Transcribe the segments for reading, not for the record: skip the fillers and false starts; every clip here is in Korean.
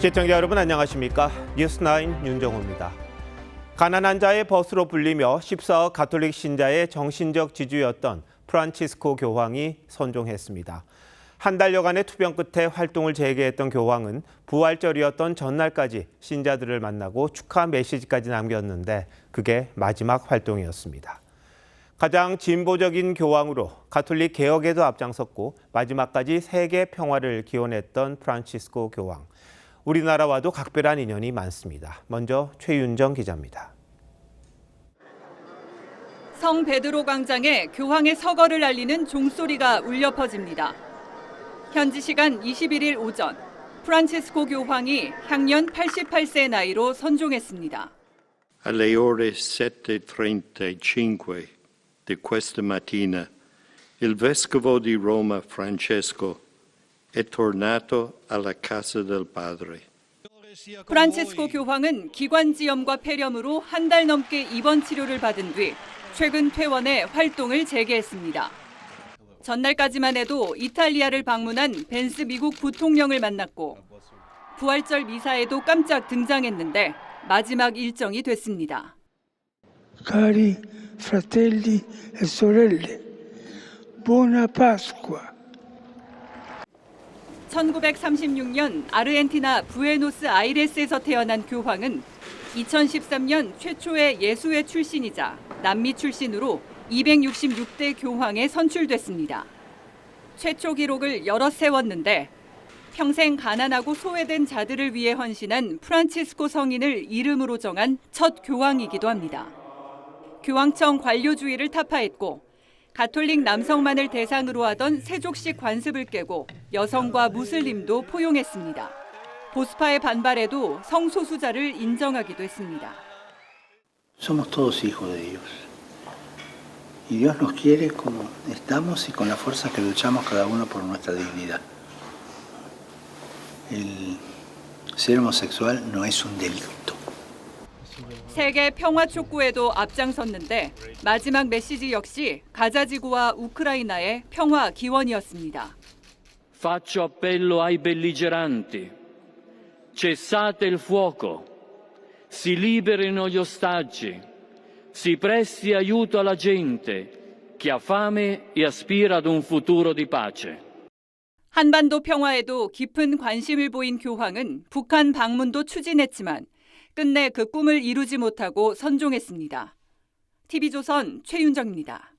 시청자 여러분 안녕하십니까? 뉴스9 윤정호입니다. 가난한 자의 벗으로 불리며 14억 가톨릭 신자의 정신적 지주였던 프란치스코 교황이 선종했습니다. 한 달여간의 투병 끝에 활동을 재개했던 교황은 부활절이었던 전날까지 신자들을 만나고 축하 메시지까지 남겼는데 그게 마지막 활동이었습니다. 가장 진보적인 교황으로 가톨릭 개혁에도 앞장섰고 마지막까지 세계 평화를 기원했던 프란치스코 교황. 우리나라와도 각별한 인연이 많습니다. 먼저 최윤정 기자입니다. 성 베드로 광장에 교황의 서거를 알리는 종소리가 울려 퍼집니다. 현지 시간 21일 오전, 프란치스코 교황이 향년 88세 나이로 선종했습니다. Alle ore 7:35 di questa mattina, il vescovo di Roma Francesco è tornato alla casa del padre. 프란치스코 교황은 기관지염과 폐렴으로 한 달 넘게 입원 치료를 받은 뒤 최근 퇴원해 활동을 재개했습니다. 전날까지만 해도 이탈리아를 방문한 벤스 미국 부통령을 만났고 부활절 미사에도 깜짝 등장했는데 마지막 일정이 됐습니다. Cari fratelli e sorelle, buona Pasqua. 1936년 아르헨티나 부에노스 아이레스에서 태어난 교황은 2013년 최초의 예수회 출신이자 남미 출신으로 266대 교황에 선출됐습니다. 최초 기록을 여럿 세웠는데 평생 가난하고 소외된 자들을 위해 헌신한 프란치스코 성인을 이름으로 정한 첫 교황이기도 합니다. 교황청 관료주의를 타파했고 가톨릭 남성만을 대상으로 하던 세족식 관습을 깨고 여성과 무슬림도 포용했습니다. 보수파의 반발에도 성소수자를 인정하기도 했습니다. Somos todos hijos de Dios. Y Dios nos quiere como estamos y con la fuerza que luchamos cada uno por nuestra dignidad. El ser homosexual no es un delito. 세계 평화 촉구에도 앞장섰는데 마지막 메시지 역시 가자 지구와 우크라이나의 평화 기원이었습니다. Faccio appello ai belligeranti. Cessate il fuoco. Si liberino gli ostaggi. Si presti aiuto alla gente che ha fame e aspira ad un futuro di pace. 한반도 평화에도 깊은 관심을 보인 교황은 북한 방문도 추진했지만 끝내 그 꿈을 이루지 못하고 선종했습니다. TV조선 최윤정입니다.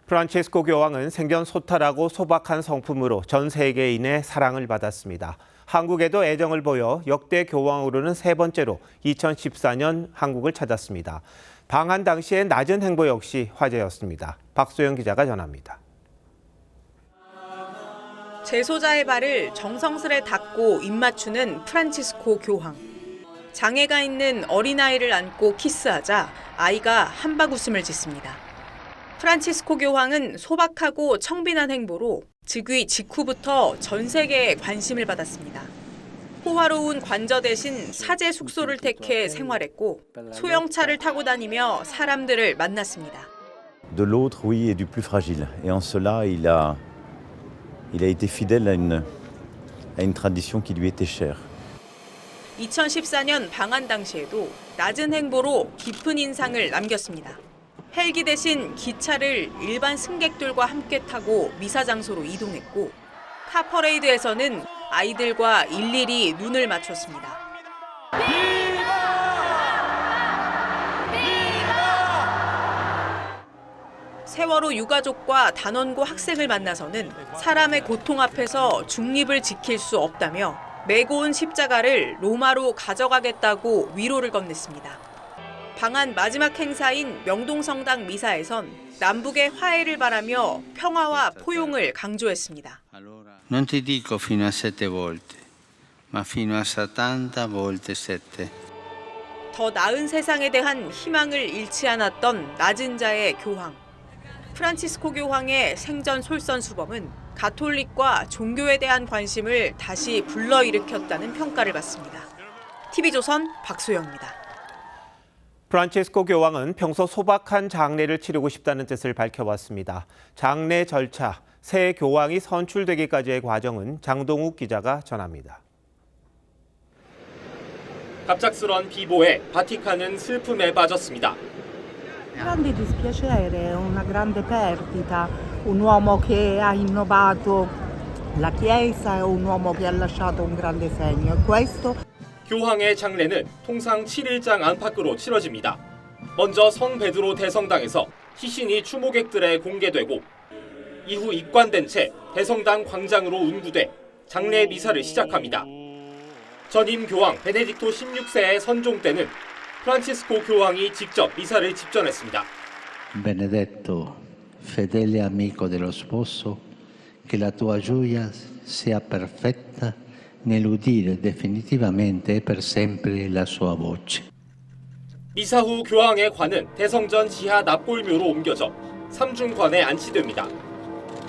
프란치스코 교황은 생전 소탈하고 소박한 성품으로 전 세계인의 사랑을 받았습니다. 한국에도 애정을 보여 역대 교황으로는 세 번째로 2014년 한국을 찾았습니다. 방한 당시의 낮은 행보 역시 화제였습니다. 박소영 기자가 전합니다. 재소자의 발을 정성스레 닦고 입맞추는 프란치스코 교황. 장애가 있는 어린아이를 안고 키스하자 아이가 한박웃음을 짓습니다. 프란치스코 교황은 소박하고 청빈한 행보로 즉위 직후부터 전 세계에 관심을 받았습니다. 호화로운 관저 대신 사제 숙소를 택해 생활했고 소형차를 타고 다니며 사람들을 만났습니다. De l'autre, oui, et du plus fragile. Et en cela, il a été fidèle à une tradition qui lui était chère. 2014년 방한 당시에도 낮은 행보로 깊은 인상을 남겼습니다. 헬기 대신 기차를 일반 승객들과 함께 타고 미사 장소로 이동했고 카 퍼레이드에서는 아이들과 일일이 눈을 맞췄습니다. 세월호 유가족과 단원고 학생을 만나서는 사람의 고통 앞에서 중립을 지킬 수 없다며 메고 온 십자가를 로마로 가져가겠다고 위로를 건넸습니다. 방한 마지막 행사인 명동성당 미사에선 남북의 화해를 바라며 평화와 포용을 강조했습니다. Non ti dico fino a 7 volte, ma fino a 70 volte 7. 더 나은 세상에 대한 희망을 잃지 않았던 낮은 자의 교황. 프란치스코 교황의 생전 솔선수범은 가톨릭과 종교에 대한 관심을 다시 불러일으켰다는 평가를 받습니다. TV조선 박소영입니다. 프란치스코 교황은 평소 소박한 장례를 치르고 싶다는 뜻을 밝혀왔습니다. 장례 절차, 새 교황이 선출되기까지의 과정은 장동욱 기자가 전합니다. 갑작스런 비보에 바티칸은 슬픔에 빠졌습니다. Grande dispiacere, una grande perdita. Un uomo che ha innovato la Chiesa, un uomo che ha lasciato un grande segno. E questo 교황의 장례는 통상 7일장 안팎으로 치러집니다. 먼저 성 베드로 대성당에서 시신이 추모객들에 공개되고 이후 입관된 채 대성당 광장으로 운구돼 장례 미사를 시작합니다. 전임 교황 베네딕토 16세의 선종 때는 프란치스코 교황이 직접 미사를 집전했습니다. Benedetto, fedele amico dello sposo, che la tua gioia sia perfetta nell'udire definitivamente e per sempre la sua voce. 미사 후 교황의 관은 대성전 지하 납골묘로 옮겨져 삼중관에 안치됩니다.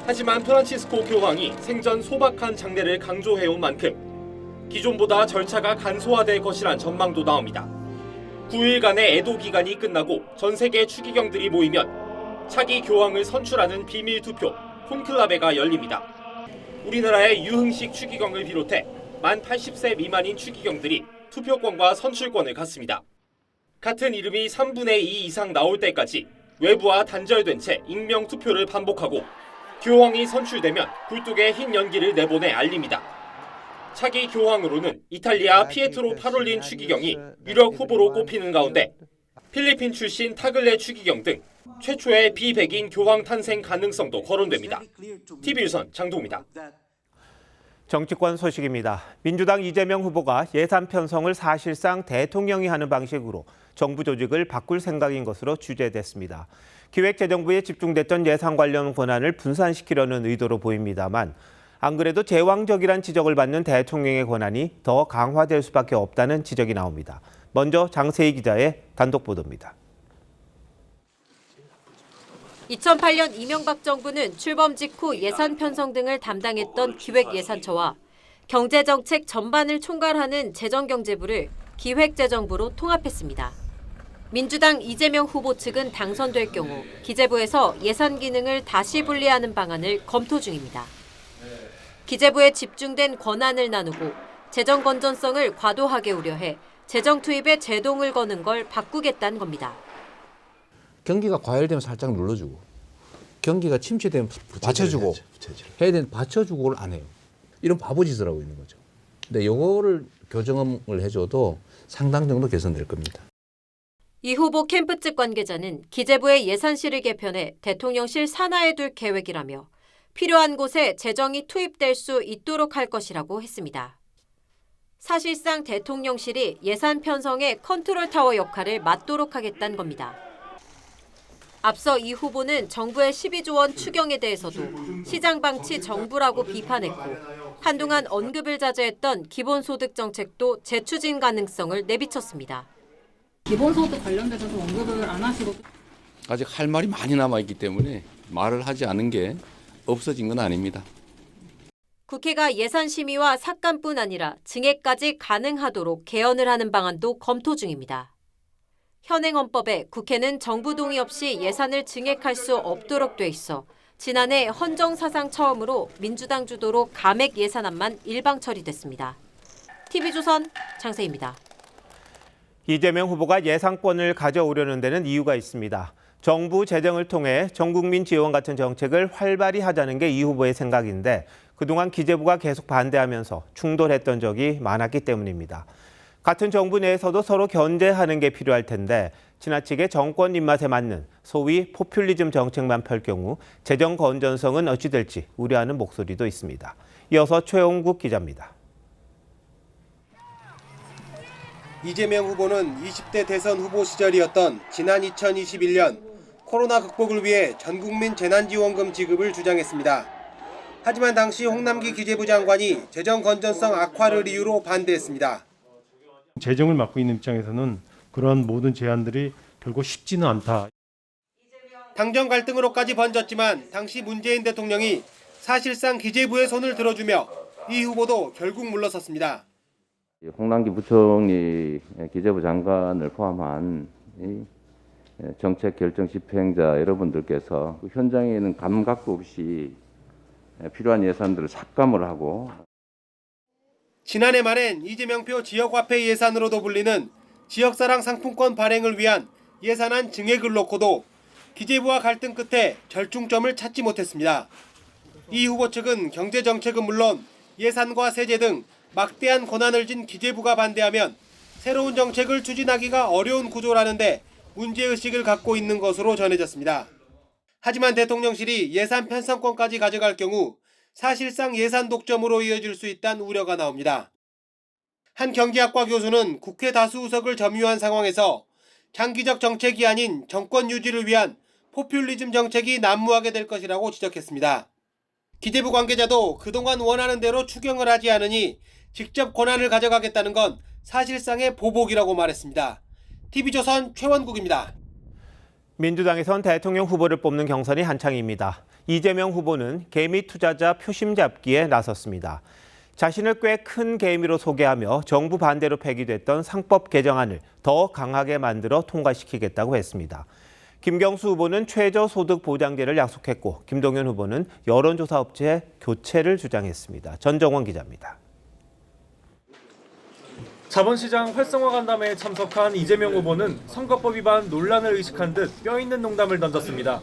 하지만 프란치스코 교황이 생전 소박한 장례를 강조해온 만큼 기존보다 절차가 간소화될 것이란 전망도 나옵니다. 9일간의 애도 기간이 끝나고 전 세계 추기경들이 모이면 차기 교황을 선출하는 비밀 투표 콘클라베가 열립니다. 우리나라의 유흥식 추기경을 비롯해 만 80세 미만인 추기경들이 투표권과 선출권을 갖습니다. 같은 이름이 3분의 2 이상 나올 때까지 외부와 단절된 채 익명 투표를 반복하고 교황이 선출되면 굴뚝에 흰 연기를 내보내 알립니다. 차기 교황으로는 이탈리아 피에트로 파롤린 추기경이 유력 후보로 꼽히는 가운데 필리핀 출신 타글레 추기경 등 최초의 비백인 교황 탄생 가능성도 거론됩니다. TV유선 장동우입니다. 정치권 소식입니다. 민주당 이재명 후보가 예산 편성을 사실상 대통령이 하는 방식으로 정부 조직을 바꿀 생각인 것으로 취재됐습니다. 기획재정부에 집중됐던 예산 관련 권한을 분산시키려는 의도로 보입니다만 안 그래도 제왕적이란 지적을 받는 대통령의 권한이 더 강화될 수밖에 없다는 지적이 나옵니다. 먼저 장세희 기자의 단독 보도입니다. 2008년 이명박 정부는 출범 직후 예산 편성 등을 담당했던 기획예산처와 경제정책 전반을 총괄하는 재정경제부를 기획재정부로 통합했습니다. 민주당 이재명 후보 측은 당선될 경우 기재부에서 예산 기능을 다시 분리하는 방안을 검토 중입니다. 기재부에 집중된 권한을 나누고 재정 건전성을 과도하게 우려해 재정 투입에 제동을 거는 걸 바꾸겠다는 겁니다. 경기가 과열되면 살짝 눌러주고 경기가 침체되면 받쳐주고 해야 되는 받쳐주고를 안 해요. 이런 바보짓을 하고 있는 거죠. 근데 이거를 교정을 해줘도 상당 정도 개선될 겁니다. 이 후보 캠프 측 관계자는 기재부의 예산실을 개편해 대통령실 산하에 둘 계획이라며 필요한 곳에 재정이 투입될 수 있도록 할 것이라고 했습니다. 사실상 대통령실이 예산 편성의 컨트롤 타워 역할을 맡도록 하겠다는 겁니다. 앞서 이 후보는 정부의 12조 원 추경에 대해서도 시장 방치 정부라고 비판했고 한동안 언급을 자제했던 기본소득 정책도 재추진 가능성을 내비쳤습니다. 기본소득 관련돼서도 언급을 안 하시고 아직 할 말이 많이 남아있기 때문에 말을 하지 않은 게 없어진 건 아닙니다. 국회가 예산 심의와 삭감뿐 아니라 증액까지 가능하도록 개헌을 하는 방안도 검토 중입니다. 현행 헌법에 국회는 정부 동의 없이 예산을 증액할 수 없도록 돼 있어 지난해 헌정사상 처음으로 민주당 주도로 감액 예산안만 일방 처리됐습니다. TV조선 장세희입니다. 이재명 후보가 예상권을 가져오려는 데는 이유가 있습니다. 정부 재정을 통해 전국민 지원 같은 정책을 활발히 하자는 게 이 후보의 생각인데 그동안 기재부가 계속 반대하면서 충돌했던 적이 많았기 때문입니다. 같은 정부 내에서도 서로 견제하는 게 필요할 텐데 지나치게 정권 입맛에 맞는 소위 포퓰리즘 정책만 펼 경우 재정 건전성은 어찌 될지 우려하는 목소리도 있습니다. 이어서 최홍국 기자입니다. 이재명 후보는 20대 대선 후보 시절이었던 지난 2021년 코로나 극복을 위해 전국민 재난지원금 지급을 주장했습니다. 하지만 당시 홍남기 기재부 장관이 재정 건전성 악화를 이유로 반대했습니다. 재정을 맡고 있는 입장에서는 그런 모든 제안들이 결국 쉽지는 않다. 당정 갈등으로까지 번졌지만 당시 문재인 대통령이 사실상 기재부의 손을 들어주며 이 후보도 결국 물러섰습니다. 홍남기 부총리 기재부 장관을 포함한 정책 결정 집행자 여러분들께서 현장에 있는 감각도 없이 필요한 예산들을 삭감을 하고 지난해 말엔 이재명표 지역화폐 예산으로도 불리는 지역사랑 상품권 발행을 위한 예산안 증액을 놓고도 기재부와 갈등 끝에 절충점을 찾지 못했습니다. 이 후보 측은 경제정책은 물론 예산과 세제 등 막대한 권한을 진 기재부가 반대하면 새로운 정책을 추진하기가 어려운 구조라는데 문제의식을 갖고 있는 것으로 전해졌습니다. 하지만 대통령실이 예산 편성권까지 가져갈 경우 사실상 예산 독점으로 이어질 수 있다는 우려가 나옵니다. 한 경제학과 교수는 국회 다수 의석을 점유한 상황에서 장기적 정책이 아닌 정권 유지를 위한 포퓰리즘 정책이 난무하게 될 것이라고 지적했습니다. 기재부 관계자도 그동안 원하는 대로 추경을 하지 않으니 직접 권한을 가져가겠다는 건 사실상의 보복이라고 말했습니다. TV조선 최원국입니다. 민주당에선 대통령 후보를 뽑는 경선이 한창입니다. 이재명 후보는 개미 투자자 표심 잡기에 나섰습니다. 자신을 꽤 큰 개미로 소개하며 정부 반대로 폐기됐던 상법 개정안을 더 강하게 만들어 통과시키겠다고 했습니다. 김경수 후보는 최저소득보장제를 약속했고 김동연 후보는 여론조사 업체 교체를 주장했습니다. 전정원 기자입니다. 자본시장 활성화 간담회에 참석한 이재명 후보는 선거법 위반 논란을 의식한 듯 뼈있는 농담을 던졌습니다.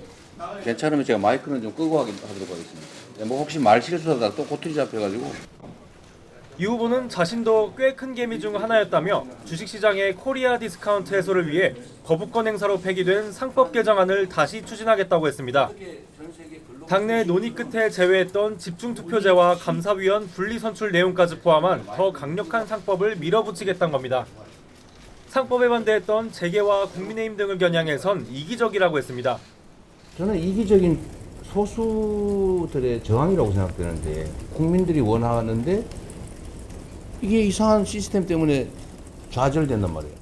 괜찮으면 제가 마이크는 좀 끄고 하도록 하겠습니다. 뭐 혹시 말 실수하다가 또 꼬투리 잡혀가지고. 이 후보는 자신도 꽤 큰 개미 중 하나였다며 주식시장의 코리아 디스카운트 해소를 위해 거부권 행사로 폐기된 상법 개정안을 다시 추진하겠다고 했습니다. 당내 논의 끝에 제외했던 집중투표제와 감사위원 분리선출 내용까지 포함한 더 강력한 상법을 밀어붙이겠다는 겁니다. 상법에 반대했던 재계와 국민의힘 등을 겨냥해선 이기적이라고 했습니다. 저는 이기적인 소수들의 저항이라고 생각되는데 국민들이 원하는데 이게 이상한 시스템 때문에 좌절된단 말이에요.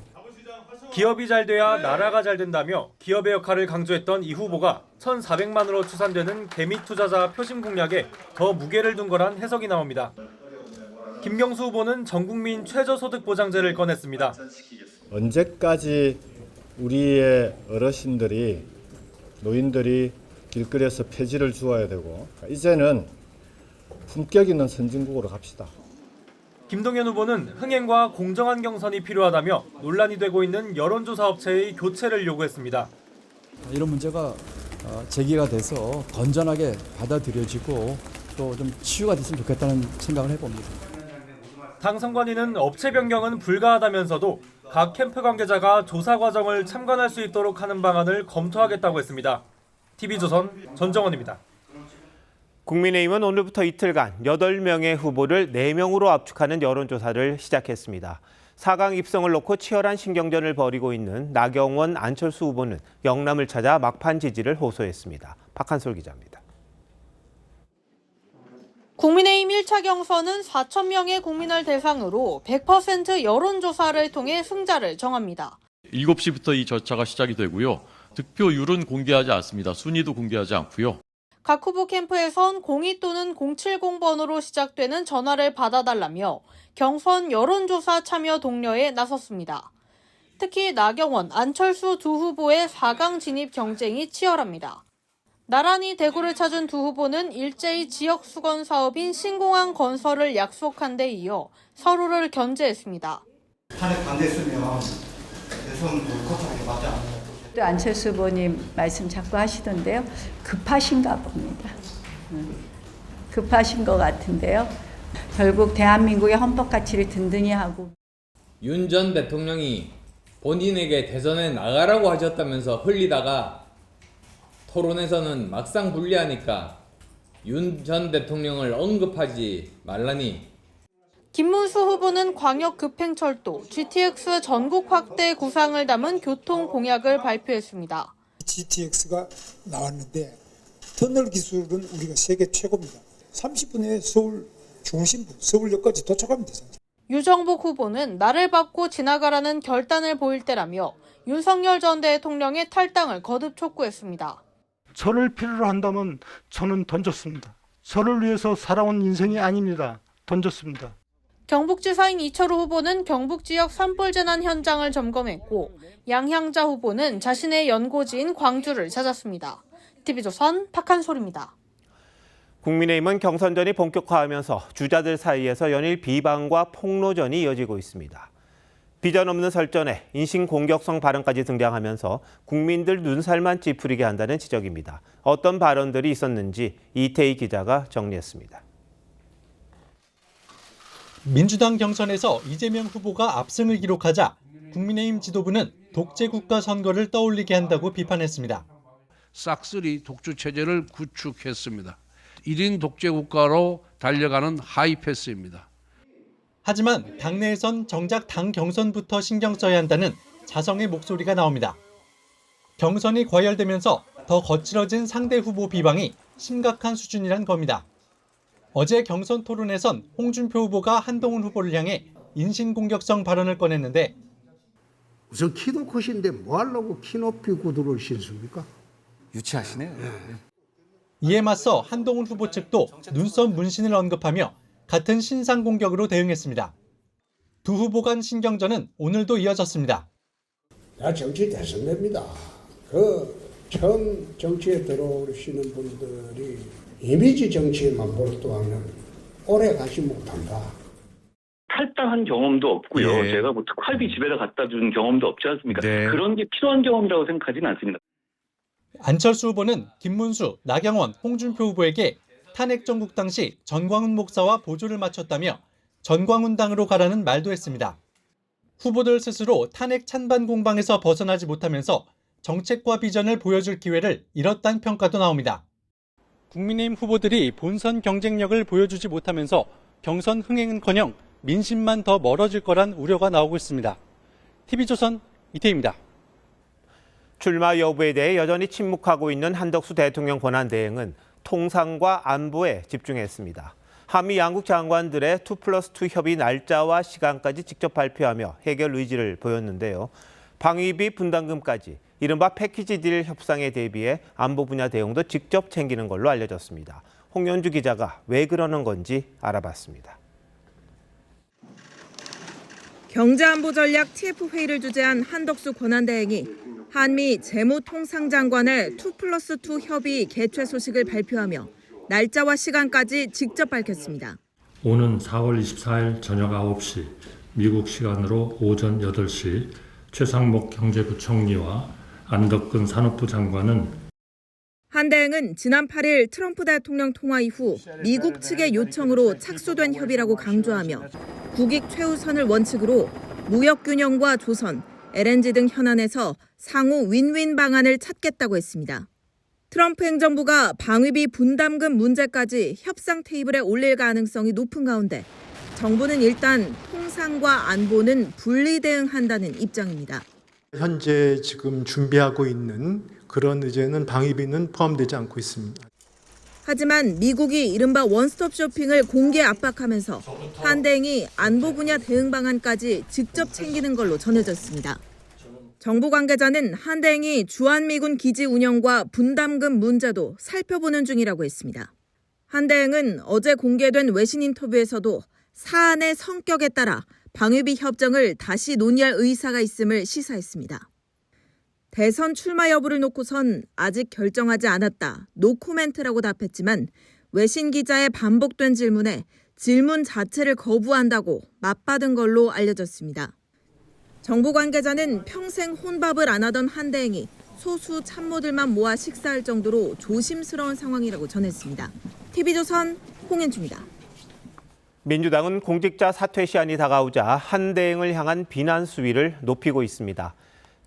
기업이 잘 돼야 나라가 잘 된다며 기업의 역할을 강조했던 이 후보가 1,400만으로 추산되는 개미 투자자 표심 공략에 더 무게를 둔 거란 해석이 나옵니다. 김경수 후보는 전국민 최저소득보장제를 꺼냈습니다. 언제까지 우리의 어르신들이 노인들이 길거리에서 폐지를 주어야 되고 이제는 품격 있는 선진국으로 갑시다. 김동연 후보는 흥행과 공정한 경선이 필요하다며 논란이 되고 있는 여론조사 업체의 교체를 요구했습니다. 이런 문제가 제기가 돼서 건전하게 받아들여지고 또 좀 치유가 됐으면 좋겠다는 생각을 해봅니다. 당 선관위는 업체 변경은 불가하다면서도 각 캠프 관계자가 조사 과정을 참관할 수 있도록 하는 방안을 검토하겠다고 했습니다. TV조선 전정원입니다. 국민의힘은 오늘부터 이틀간 8명의 후보를 4명으로 압축하는 여론조사를 시작했습니다. 4강 입성을 놓고 치열한 신경전을 벌이고 있는 나경원, 안철수 후보는 영남을 찾아 막판 지지를 호소했습니다. 박한솔 기자입니다. 국민의힘 1차 경선은 4천 명의 국민을 대상으로 100% 여론조사를 통해 승자를 정합니다. 7시부터 이 절차가 시작이 되고요. 득표율은 공개하지 않습니다. 순위도 공개하지 않고요. 각 후보 캠프에선 02 또는 070번으로 시작되는 전화를 받아달라며 경선 여론조사 참여 독려에 나섰습니다. 특히 나경원, 안철수 두 후보의 4강 진입 경쟁이 치열합니다. 나란히 대구를 찾은 두 후보는 일제히 지역 수건 사업인 신공항 건설을 약속한 데 이어 서로를 견제했습니다. 탄핵 반대했으면 대선 보이콧하는 게 맞지 않나요? 또 안철수 후보님 말씀 자꾸 하시던데요. 급하신가 봅니다. 급하신 것 같은데요. 결국 대한민국의 헌법 가치를 든든히 하고 윤 전 대통령이 본인에게 대선에 나가라고 하셨다면서 흘리다가 토론에서는 막상 불리하니까 윤 전 대통령을 언급하지 말라니. 김문수 후보는 광역급행철도, GTX 전국 확대 구상을 담은 교통 공약을 발표했습니다. GTX가 나왔는데 터널 기술은 우리가 세계 최고입니다. 30분 내에 서울 중심부, 서울역까지 도착하면 되잖아요. 유정복 후보는 나를 밟고 지나가라는 결단을 보일 때라며 윤석열 전 대통령의 탈당을 거듭 촉구했습니다. 저를 필요로 한다면 저는 던졌습니다. 저를 위해서 살아온 인생이 아닙니다. 던졌습니다. 경북지사인 이철우 후보는 경북 지역 산불 재난 현장을 점검했고 양향자 후보는 자신의 연고지인 광주를 찾았습니다. TV조선 박한솔입니다. 국민의힘은 경선전이 본격화하면서 주자들 사이에서 연일 비방과 폭로전이 이어지고 있습니다. 비전 없는 설전에 인신공격성 발언까지 등장하면서 국민들 눈살만 찌푸리게 한다는 지적입니다. 어떤 발언들이 있었는지 이태희 기자가 정리했습니다. 민주당 경선에서 이재명 후보가 압승을 기록하자 국민의힘 지도부는 독재국가 선거를 떠올리게 한다고 비판했습니다. 싹쓸이 독주체제를 구축했습니다. 1인 독재국가로 달려가는 하이패스입니다. 하지만 당내에선 정작 당 경선부터 신경 써야 한다는 자성의 목소리가 나옵니다. 경선이 과열되면서 더 거칠어진 상대 후보 비방이 심각한 수준이란 겁니다. 어제 경선 토론에선 홍준표 후보가 한동훈 후보를 향해 인신공격성 발언을 꺼냈는데 우선 키도 크신데 뭐 하려고 키 높이 구두를 신습니까? 유치하시네요. 이에 맞서 한동훈 후보 측도 눈썹 문신을 언급하며 같은 신상 공격으로 대응했습니다. 두 후보 간 신경전은 오늘도 이어졌습니다. 다 정치 대선입니다. 처음 정치에 들어오시는 분들이 이미지 정치에만 몰두하면 오래 가지 못한다. 탈당한 경험도 없고요. 제가 뭐 특활비 집에다 갖다 준 경험도 없지 않습니까? 그런 게 필요한 경험이라고 생각하지는 않습니다. 안철수 후보는 김문수, 나경원, 홍준표 후보에게 탄핵 정국 당시 전광훈 목사와 보조를 맞췄다며 전광훈당으로 가라는 말도 했습니다. 후보들 스스로 탄핵 찬반 공방에서 벗어나지 못하면서 정책과 비전을 보여줄 기회를 잃었다는 평가도 나옵니다. 국민의힘 후보들이 본선 경쟁력을 보여주지 못하면서 경선 흥행은커녕 민심만 더 멀어질 거란 우려가 나오고 있습니다. TV조선 이태희입니다. 출마 여부에 대해 여전히 침묵하고 있는 한덕수 대통령 권한대행은 통상과 안보에 집중했습니다. 한미 양국 장관들의 2+2 협의 날짜와 시간까지 직접 발표하며 해결 의지를 보였는데요. 방위비 분담금까지 이른바 패키지 딜 협상에 대비해 안보 분야 대응도 직접 챙기는 걸로 알려졌습니다. 홍연주 기자가 왜 그러는 건지 알아봤습니다. 경제안보전략 TF 회의를 주재한 한덕수 권한대행이 한미 재무통상장관의 2+2 협의 개최 소식을 발표하며 날짜와 시간까지 직접 밝혔습니다. 오는 4월 24일 저녁 9시 미국 시간으로 오전 8시 최상목 경제부총리와 안덕근 산업부 장관은 한 대행은 지난 8일 트럼프 대통령 통화 이후 미국 측의 요청으로 착수된 협의라고 강조하며 국익 최우선을 원칙으로 무역균형과 조선, LNG 등 현안에서 상호 윈윈 방안을 찾겠다고 했습니다. 트럼프 행정부가 방위비 분담금 문제까지 협상 테이블에 올릴 가능성이 높은 가운데 정부는 일단 통상과 안보는 분리 대응한다는 입장입니다. 현재 지금 준비하고 있는 그런 의제는 방위비는 포함되지 않고 있습니다. 하지만 미국이 이른바 원스톱 쇼핑을 공개 압박하면서 한 대행이 안보 분야 대응 방안까지 직접 챙기는 걸로 전해졌습니다. 정부 관계자는 한 대행이 주한미군 기지 운영과 분담금 문제도 살펴보는 중이라고 했습니다. 한 대행은 어제 공개된 외신 인터뷰에서도 사안의 성격에 따라 방위비 협정을 다시 논의할 의사가 있음을 시사했습니다. 대선 출마 여부를 놓고선 아직 결정하지 않았다, 노코멘트라고 답했지만 외신 기자의 반복된 질문에 질문 자체를 거부한다고 맞받은 걸로 알려졌습니다. 정부 관계자는 평생 혼밥을 안 하던 한 대행이 소수 참모들만 모아 식사할 정도로 조심스러운 상황이라고 전했습니다. TV조선 홍현주입니다. 민주당은 공직자 사퇴 시한이 다가오자 한 대행을 향한 비난 수위를 높이고 있습니다.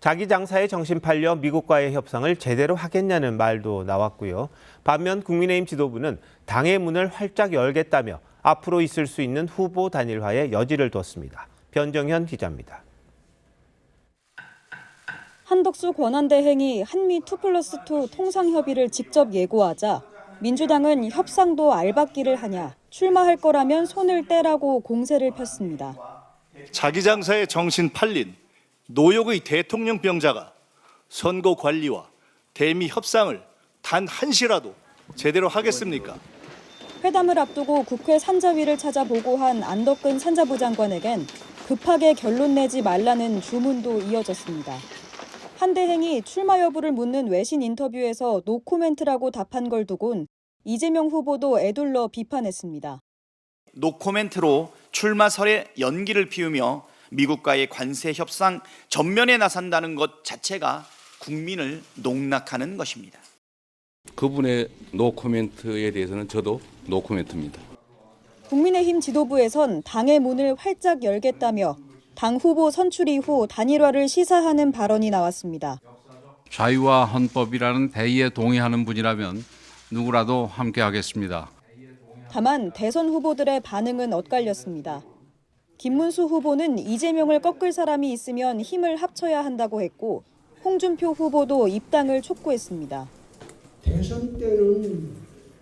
자기 장사에 정신 팔려 미국과의 협상을 제대로 하겠냐는 말도 나왔고요. 반면 국민의힘 지도부는 당의 문을 활짝 열겠다며 앞으로 있을 수 있는 후보 단일화에 여지를 뒀습니다. 변정현 기자입니다. 한덕수 권한대행이 한미 2+2 통상협의를 직접 예고하자 민주당은 협상도 알박기를 하냐, 출마할 거라면 손을 떼라고 공세를 폈습니다. 자기 장사에 정신 팔린 노욕의 대통령 병자가 선거 관리와 대미 협상을 단 한시라도 제대로 하겠습니까? 회담을 앞두고 국회 산자위를 찾아 보고한 안덕근 산자부 장관에겐 급하게 결론 내지 말라는 주문도 이어졌습니다. 한 대행이 출마 여부를 묻는 외신 인터뷰에서 노코멘트라고 답한 걸 두곤 이재명 후보도 에둘러 비판했습니다. 노코멘트로 출마설의 연기를 피우며 미국과의 관세 협상 전면에 나선다는 것 자체가 국민을 농락하는 것입니다. 그분의 노코멘트에 대해서는 저도 노코멘트입니다. 국민의힘 지도부에선 당의 문을 활짝 열겠다며 당 후보 선출 이후 단일화를 시사하는 발언이 나왔습니다. 자유와 헌법이라는 대의에 동의하는 분이라면 누구라도 함께하겠습니다. 다만 대선 후보들의 반응은 엇갈렸습니다. 김문수 후보는 이재명을 꺾을 사람이 있으면 힘을 합쳐야 한다고 했고 홍준표 후보도 입당을 촉구했습니다. 대선 때는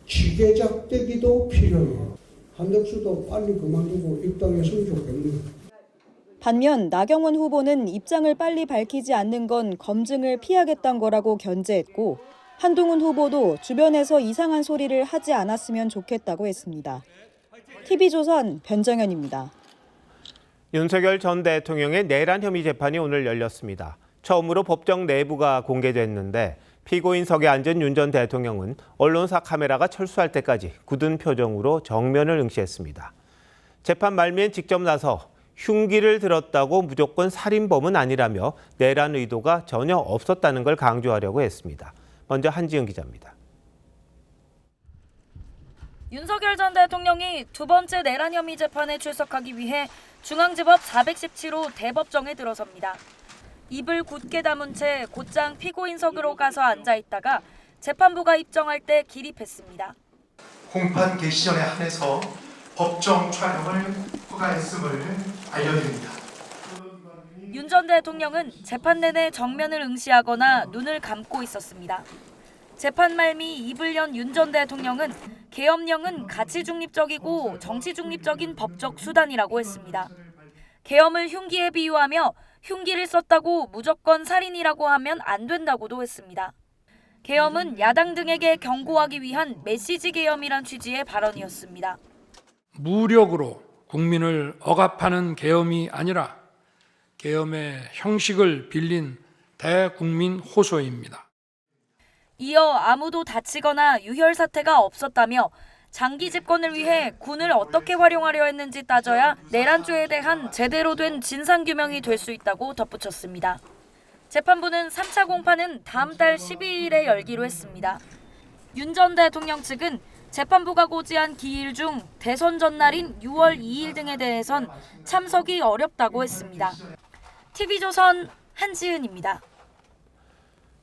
지게작대기도 필요해요. 한덕수도 빨리 그만두고 입당했으면 좋겠네요. 반면 나경원 후보는 입장을 빨리 밝히지 않는 건 검증을 피하겠다는 거라고 견제했고 한동훈 후보도 주변에서 이상한 소리를 하지 않았으면 좋겠다고 했습니다. TV조선 변정현입니다. 윤석열 전 대통령의 내란 혐의 재판이 오늘 열렸습니다. 처음으로 법정 내부가 공개됐는데 피고인석에 앉은 윤 전 대통령은 언론사 카메라가 철수할 때까지 굳은 표정으로 정면을 응시했습니다. 재판 말미엔 직접 나서 흉기를 들었다고 무조건 살인범은 아니라며 내란 의도가 전혀 없었다는 걸 강조하려고 했습니다. 먼저 한지은 기자입니다. 윤석열 전 대통령이 두 번째 내란 혐의 재판에 출석하기 위해 중앙지법 417호 대법정에 들어섭니다. 입을 굳게 다문 채 곧장 피고인석으로 가서 앉아 있다가 재판부가 입정할 때 기립했습니다. 공판 개시 전에 한해서 법정 촬영을 허가했음을 알려드립니다. 윤 전 대통령은 재판 내내 정면을 응시하거나 눈을 감고 있었습니다. 재판 말미 입을 연 윤 전 대통령은 계엄령은 가치 중립적이고 정치 중립적인 법적 수단이라고 했습니다. 계엄을 흉기에 비유하며 흉기를 썼다고 무조건 살인이라고 하면 안 된다고도 했습니다. 계엄은 야당 등에게 경고하기 위한 메시지 계엄이란 취지의 발언이었습니다. 무력으로 국민을 억압하는 계엄이 아니라 계엄의 형식을 빌린 대국민 호소입니다. 이어 아무도 다치거나 유혈 사태가 없었다며 장기 집권을 위해 군을 어떻게 활용하려 했는지 따져야 내란죄에 대한 제대로 된 진상규명이 될 수 있다고 덧붙였습니다. 재판부는 3차 공판은 다음 달 12일에 열기로 했습니다. 윤 전 대통령 측은 재판부가 고지한 기일 중 대선 전날인 6월 2일 등에 대해선 참석이 어렵다고 했습니다. TV조선 한지은입니다.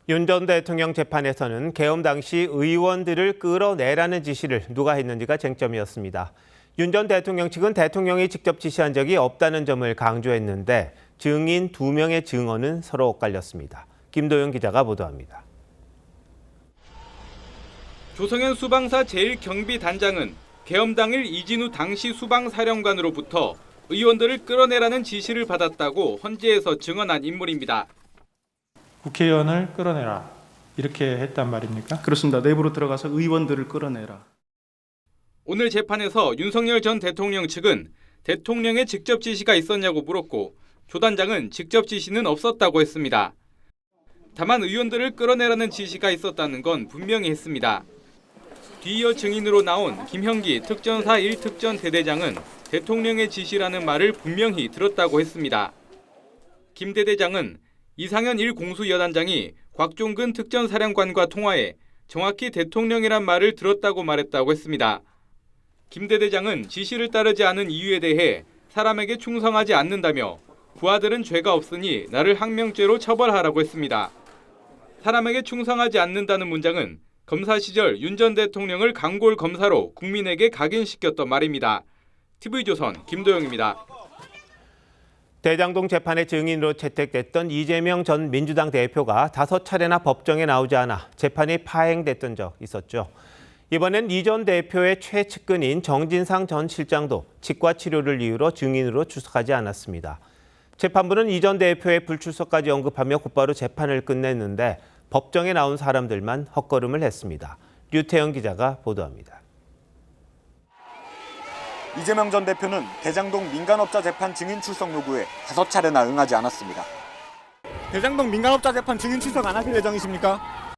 윤 전 대통령 재판에서는 계엄 당시 의원들을 끌어내라는 지시를 누가 했는지가 쟁점이었습니다. 윤 전 대통령 측은 대통령이 직접 지시한 적이 없다는 점을 강조했는데 증인 2명의 증언은 서로 엇갈렸습니다. 김도영 기자가 보도합니다. 조성현 수방사 제1경비단장은 계엄 당일 이진우 당시 수방사령관으로부터 의원들을 끌어내라는 지시를 받았다고 헌재에서 증언한 인물입니다. 국회의원을 끌어내라 이렇게 했단 말입니까? 그렇습니다. 내부로 들어가서 의원들을 끌어내라. 오늘 재판에서 윤석열 전 대통령 측은 대통령의 직접 지시가 있었냐고 물었고 조 단장은 직접 지시는 없었다고 했습니다. 다만 의원들을 끌어내라는 지시가 있었다는 건 분명히 했습니다. 뒤이어 증인으로 나온 김형기 특전사 1특전 대대장은 대통령의 지시라는 말을 분명히 들었다고 했습니다. 김 대대장은 이상현 1공수여단장이 곽종근 특전사령관과 통화해 정확히 대통령이란 말을 들었다고 말했다고 했습니다. 김 대대장은 지시를 따르지 않은 이유에 대해 사람에게 충성하지 않는다며 부하들은 죄가 없으니 나를 항명죄로 처벌하라고 했습니다. 사람에게 충성하지 않는다는 문장은 검사 시절 윤 전 대통령을 강골 검사로 국민에게 각인시켰던 말입니다. TV조선 김도영입니다. 대장동 재판의 증인으로 채택됐던 이재명 전 민주당 대표가 5차례나 법정에 나오지 않아 재판이 파행됐던 적 있었죠. 이번엔 이 전 대표의 최측근인 정진상 전 실장도 치과 치료를 이유로 증인으로 출석하지 않았습니다. 재판부는 이 전 대표의 불출석까지 언급하며 곧바로 재판을 끝냈는데 법정에 나온 사람들만 헛걸음을 했습니다. 류태영 기자가 보도합니다. 이재명 전 대표는 대장동 민간업자 재판 증인 출석 요구에 5차례나 응하지 않았습니다. 대장동 민간업자 재판 증인 출석 안 하실 예정이십니까?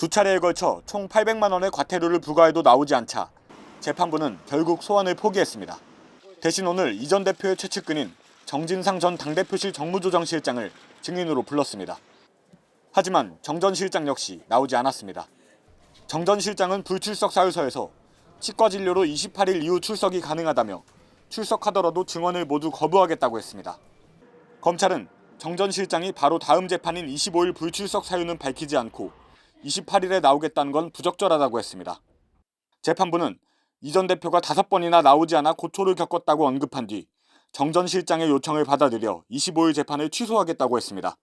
두 차례에 걸쳐 총 800만 원의 과태료를 부과해도 나오지 않자 재판부는 결국 소환을 포기했습니다. 대신 오늘 이 전 대표의 최측근인 정진상 전 당대표실 정무조정실장을 증인으로 불렀습니다. 하지만 정 전 실장 역시 나오지 않았습니다. 정 전 실장은 불출석 사유서에서 치과 진료로 28일 이후 출석이 가능하다며 출석하더라도 증언을 모두 거부하겠다고 했습니다. 검찰은 정 전 실장이 바로 다음 재판인 25일 불출석 사유는 밝히지 않고 28일에 나오겠다는 건 부적절하다고 했습니다. 재판부는 이 전 대표가 5번이나 나오지 않아 고초를 겪었다고 언급한 뒤 정 전 실장의 요청을 받아들여 25일 재판을 취소하겠다고 했습니다.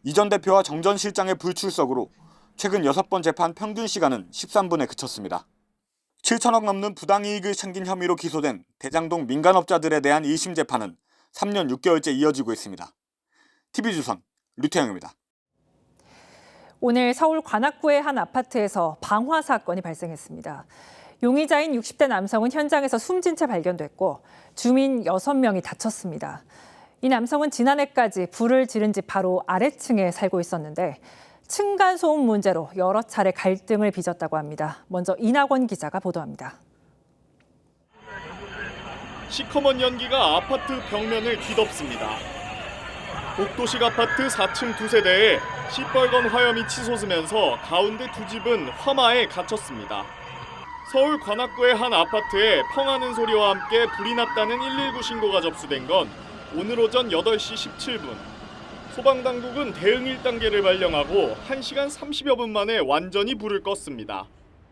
이 전 대표와 정 전 실장의 불출석으로 최근 6번 재판 평균 시간은 13분에 그쳤습니다. 7천억 넘는 부당이익을 챙긴 혐의로 기소된 대장동 민간업자들에 대한 1심 재판은 3년 6개월째 이어지고 있습니다. TV조선 류태영입니다. 오늘 서울 관악구의 한 아파트에서 방화 사건이 발생했습니다. 용의자인 60대 남성은 현장에서 숨진 채 발견됐고 주민 6명이 다쳤습니다. 이 남성은 지난해까지 불을 지른 집 바로 아래층에 살고 있었는데 층간소음 문제로 여러 차례 갈등을 빚었다고 합니다. 먼저 이낙원 기자가 보도합니다. 시커먼 연기가 아파트 벽면을 뒤덮습니다. 복도식 아파트 4층 2세대에 시뻘건 화염이 치솟으면서 가운데 두 집은 화마에 갇혔습니다. 서울 관악구의 한 아파트에 펑하는 소리와 함께 불이 났다는 119 신고가 접수된 건 오늘 오전 8시 17분. 소방당국은 대응 1단계를 발령하고 1시간 30여 분 만에 완전히 불을 껐습니다.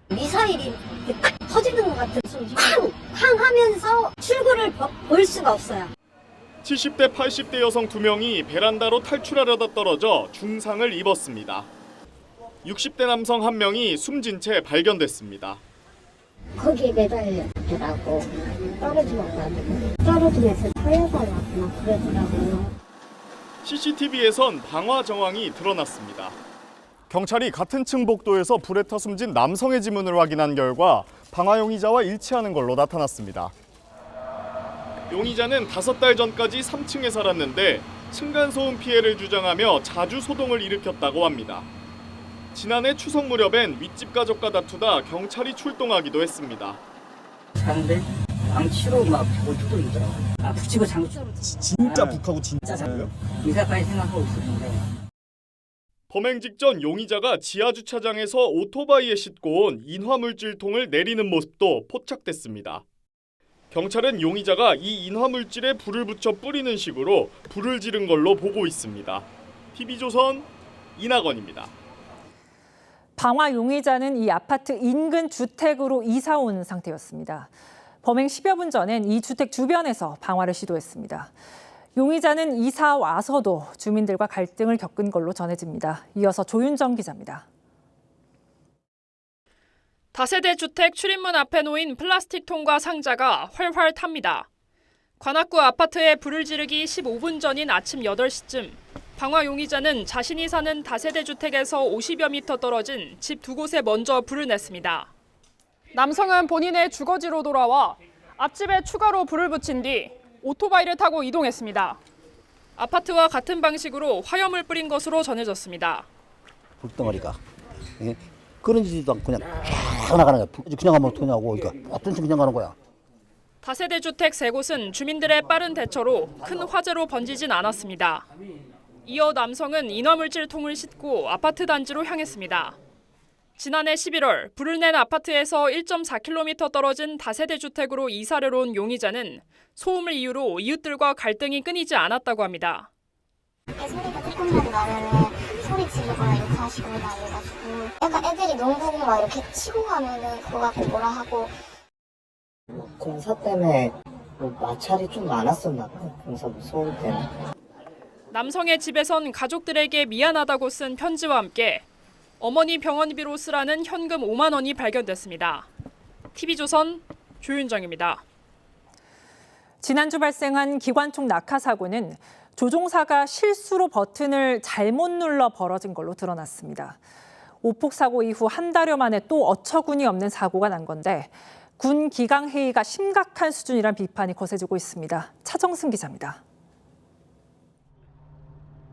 미사일이 딱 터지는 것 같은 소리 쾅 하면서 출구를 볼 수가 없어요. 70대 80대 여성 2명이 베란다로 탈출하려다 떨어져 중상을 입었습니다. 60대 남성 1명이 숨진 채 발견됐습니다. 거기에 매달렸더라고. 떨어지면서 터여서 왔구나 그러더라고요. CCTV에선 방화 정황이 드러났습니다. 경찰이 같은 층 복도에서 불에 타 숨진 남성의 지문을 확인한 결과 방화 용의자와 일치하는 걸로 나타났습니다. 용의자는 5달 전까지 3층에 살았는데 층간소음 피해를 주장하며 자주 소동을 일으켰다고 합니다. 지난해 추석 무렵엔 윗집 가족과 다투다 경찰이 출동하기도 했습니다. 사람들 방치로 막 붙고 있더라고. 붙이고 장치로 진짜 북하고 진짜 잘해요? 이사까지 생각하고 있었는데. 범행 직전 용의자가 지하 주차장에서 오토바이에 싣고 온 인화물질통을 내리는 모습도 포착됐습니다. 경찰은 용의자가 이 인화물질에 불을 붙여 뿌리는 식으로 불을 지른 걸로 보고 있습니다. TV조선 이낙원입니다. 방화 용의자는 이 아파트 인근 주택으로 이사 온 상태였습니다. 범행 10여 분 전엔 이 주택 주변에서 방화를 시도했습니다. 용의자는 이사 와서도 주민들과 갈등을 겪은 걸로 전해집니다. 이어서 조윤정 기자입니다. 다세대 주택 출입문 앞에 놓인 플라스틱 통과 상자가 활활 탑니다. 관악구 아파트에 불을 지르기 15분 전인 아침 8시쯤 방화 용의자는 자신이 사는 다세대 주택에서 50여 미터 떨어진 집 2곳에 먼저 불을 냈습니다. 남성은 본인의 주거지로 돌아와 앞집에 추가로 불을 붙인 뒤 오토바이를 타고 이동했습니다. 아파트와 같은 방식으로 화염을 뿌린 것으로 전해졌습니다. 불덩어리가 끊어지지도 않고 그냥 쫙 나가는 거야. 그냥 가면 어떡하냐고. 그러니까 어떤 식으로 그냥 가는 거야. 다세대 주택 3곳은 주민들의 빠른 대처로 큰 화재로 번지진 않았습니다. 이어 남성은 인화물질 통을 싣고 아파트 단지로 향했습니다. 지난해 11월 불을 낸 아파트에서 1.4km 떨어진 다세대 주택으로 이사를 온 용의자는 소음을 이유로 이웃들과 갈등이 끊이지 않았다고 합니다. 소리가 조금만 나면 소리 지르거나 욕하시고 막 이래가지고 약간 애들이 농구공 막 이렇게 치고 가면은 그거 갖고 뭐라 하고. 공사 때문에 마찰이 좀 많았었나 봐요. 공사 소음 때문에. 남성의 집에선 가족들에게 미안하다고 쓴 편지와 함께 어머니 병원비로 쓰라는 현금 5만 원이 발견됐습니다. TV조선 조윤정입니다. 지난주 발생한 기관총 낙하 사고는 조종사가 실수로 버튼을 잘못 눌러 벌어진 걸로 드러났습니다. 오폭 사고 이후 한 달여 만에 또 어처구니 없는 사고가 난 건데 군 기강 해이가 심각한 수준이란 비판이 거세지고 있습니다. 차정승 기자입니다.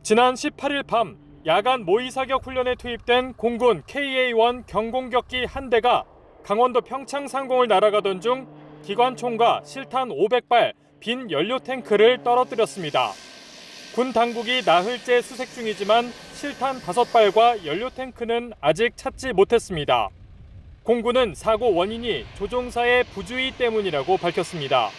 지난 18일 밤 야간 모의사격 훈련에 투입된 공군 KA-1 경공격기 한 대가 강원도 평창 상공을 날아가던 중 기관총과 실탄 500발 빈 연료 탱크를 떨어뜨렸습니다. 군 당국이 나흘째 수색 중이지만 실탄 5발과 연료 탱크는 아직 찾지 못했습니다. 공군은 사고 원인이 조종사의 부주의 때문이라고 밝혔습니다.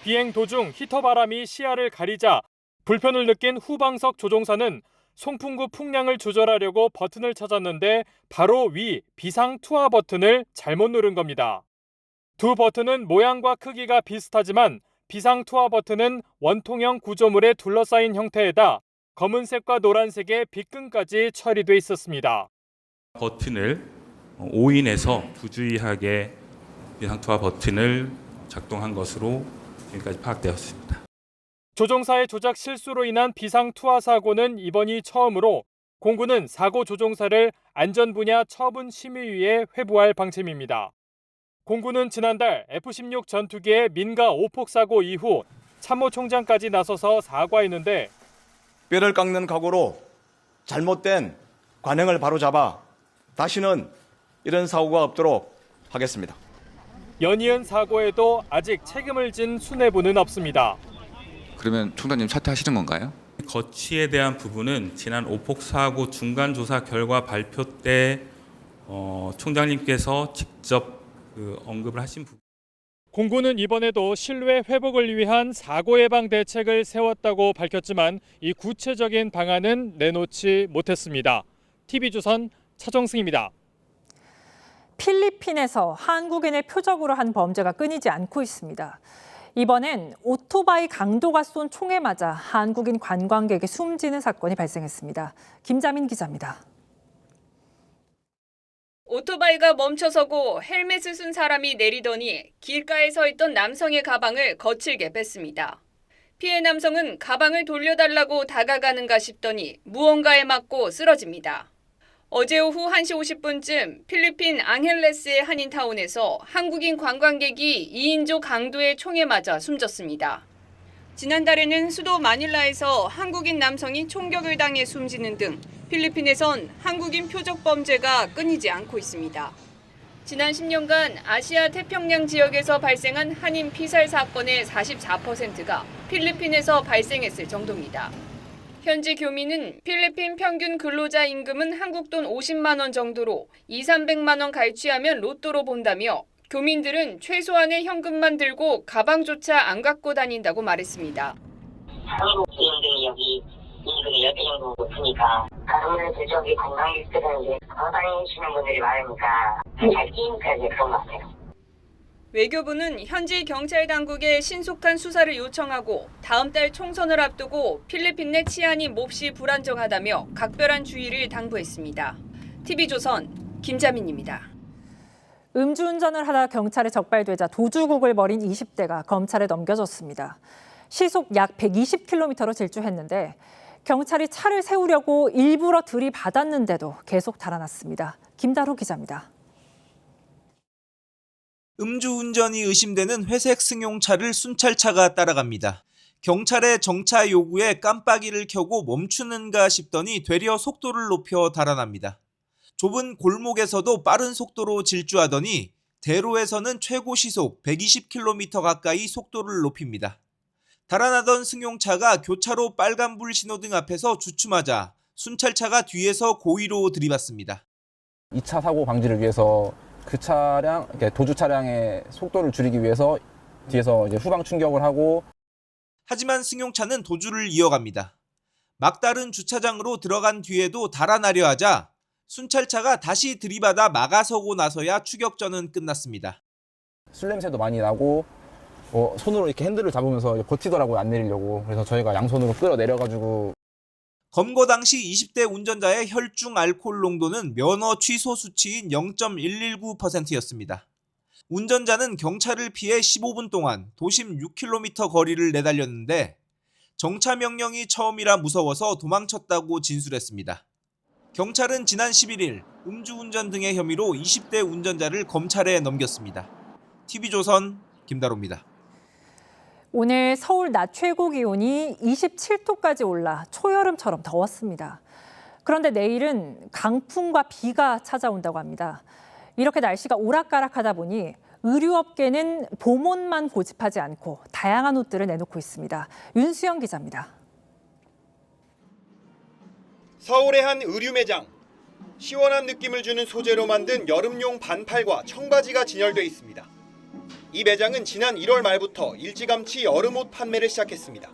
비행 도중 히터 바람이 시야를 가리자 불편을 느낀 후방석 조종사는 송풍구 풍량을 조절하려고 버튼을 찾았는데 바로 위 비상 투하 버튼을 잘못 누른 겁니다. 두 버튼은 모양과 크기가 비슷하지만 비상 투하 버튼은 원통형 구조물에 둘러싸인 형태에다 검은색과 노란색의 빗끈까지 처리돼 있었습니다. 버튼을 오인해서 부주의하게 비상 투하 버튼을 작동한 것으로 지금까지 파악되었습니다. 조종사의 조작 실수로 인한 비상 투하 사고는 이번이 처음으로 공군은 사고 조종사를 안전 분야 처분 심의위에 회부할 방침입니다. 공군은 지난달 F-16 전투기의 민가 오폭 사고 이후 참모총장까지 나서서 사과했는데 뼈를 깎는 각오로 잘못된 관행을 바로잡아 다시는 이런 사고가 없도록 하겠습니다. 연이은 사고에도 아직 책임을 진 수뇌부는 없습니다. 그러면 총장님 사퇴하시는 건가요? 거치에 대한 부분은 지난 오폭 사고 중간 조사 결과 발표 때 총장님께서 직접 언급을 하신 부분. 공군은 이번에도 신뢰 회복을 위한 사고 예방 대책을 세웠다고 밝혔지만 이 구체적인 방안은 내놓지 못했습니다. TV조선 차정승입니다. 필리핀에서 한국인을 표적으로 한 범죄가 끊이지 않고 있습니다. 이번엔 오토바이 강도가 쏜 총에 맞아 한국인 관광객이 숨지는 사건이 발생했습니다. 김자민 기자입니다. 오토바이가 멈춰서고 헬멧을 쓴 사람이 내리더니 길가에 서 있던 남성의 가방을 거칠게 뺐습니다. 피해 남성은 가방을 돌려달라고 다가가는가 싶더니 무언가에 맞고 쓰러집니다. 어제 오후 1시 50분쯤 필리핀 앙헬레스의 한인타운에서 한국인 관광객이 2인조 강도의 총에 맞아 숨졌습니다. 지난달에는 수도 마닐라에서 한국인 남성이 총격을 당해 숨지는 등 필리핀에선 한국인 표적 범죄가 끊이지 않고 있습니다. 지난 10년간 아시아 태평양 지역에서 발생한 한인 피살 사건의 44%가 필리핀에서 발생했을 정도입니다. 현지 교민은 필리핀 평균 근로자 임금은 한국 돈 50만 원 정도로 200~300만 원 갈취하면 로또로 본다며 교민들은 최소한의 현금만 들고 가방조차 안 갖고 다닌다고 말했습니다. 한국인들이 여기 임금이 10배 정도 높으니까 가로문에서 저기 관광객들은 이제 걸어다니시는 분들이 많으니까 잘 끼니까 이제 그런 것 같아요. 외교부는 현지 경찰 당국에 신속한 수사를 요청하고 다음 달 총선을 앞두고 필리핀 내 치안이 몹시 불안정하다며 각별한 주의를 당부했습니다. TV조선 김자민입니다. 음주운전을 하다 경찰에 적발되자 도주국을 벌인 20대가 검찰에 넘겨졌습니다. 시속 약 120km로 질주했는데 경찰이 차를 세우려고 일부러 들이받았는데도 계속 달아났습니다. 김다로 기자입니다. 음주운전이 의심되는 회색 승용차를 순찰차가 따라갑니다. 경찰의 정차 요구에 깜빡이를 켜고 멈추는가 싶더니 되려 속도를 높여 달아납니다. 좁은 골목에서도 빠른 속도로 질주하더니 대로에서는 최고 시속 120km 가까이 속도를 높입니다. 달아나던 승용차가 교차로 빨간불 신호등 앞에서 주춤하자 순찰차가 뒤에서 고의로 들이받습니다. 2차 사고 방지를 위해서 그 차량, 도주 차량의 속도를 줄이기 위해서 뒤에서 이제 후방 충격을 하고 하지만 승용차는 도주를 이어갑니다. 막다른 주차장으로 들어간 뒤에도 달아나려 하자 순찰차가 다시 들이받아 막아서고 나서야 추격전은 끝났습니다. 술 냄새도 많이 나고 손으로 이렇게 핸들을 잡으면서 버티더라고요, 안 내리려고. 그래서 저희가 양손으로 끌어내려가지고. 검거 당시 20대 운전자의 혈중 알코올 농도는 면허 취소 수치인 0.119%였습니다. 운전자는 경찰을 피해 15분 동안 도심 6km 거리를 내달렸는데 정차 명령이 처음이라 무서워서 도망쳤다고 진술했습니다. 경찰은 지난 11일 음주운전 등의 혐의로 20대 운전자를 검찰에 넘겼습니다. TV조선 김다로입니다. 오늘 서울 낮 최고 기온이 27도까지 올라 초여름처럼 더웠습니다. 그런데 내일은 강풍과 비가 찾아온다고 합니다. 이렇게 날씨가 오락가락하다 보니 의류업계는 봄옷만 고집하지 않고 다양한 옷들을 내놓고 있습니다. 윤수영 기자입니다. 서울의 한 의류 매장. 시원한 느낌을 주는 소재로 만든 여름용 반팔과 청바지가 진열돼 있습니다. 이 매장은 지난 1월 말부터 일찌감치 여름옷 판매를 시작했습니다.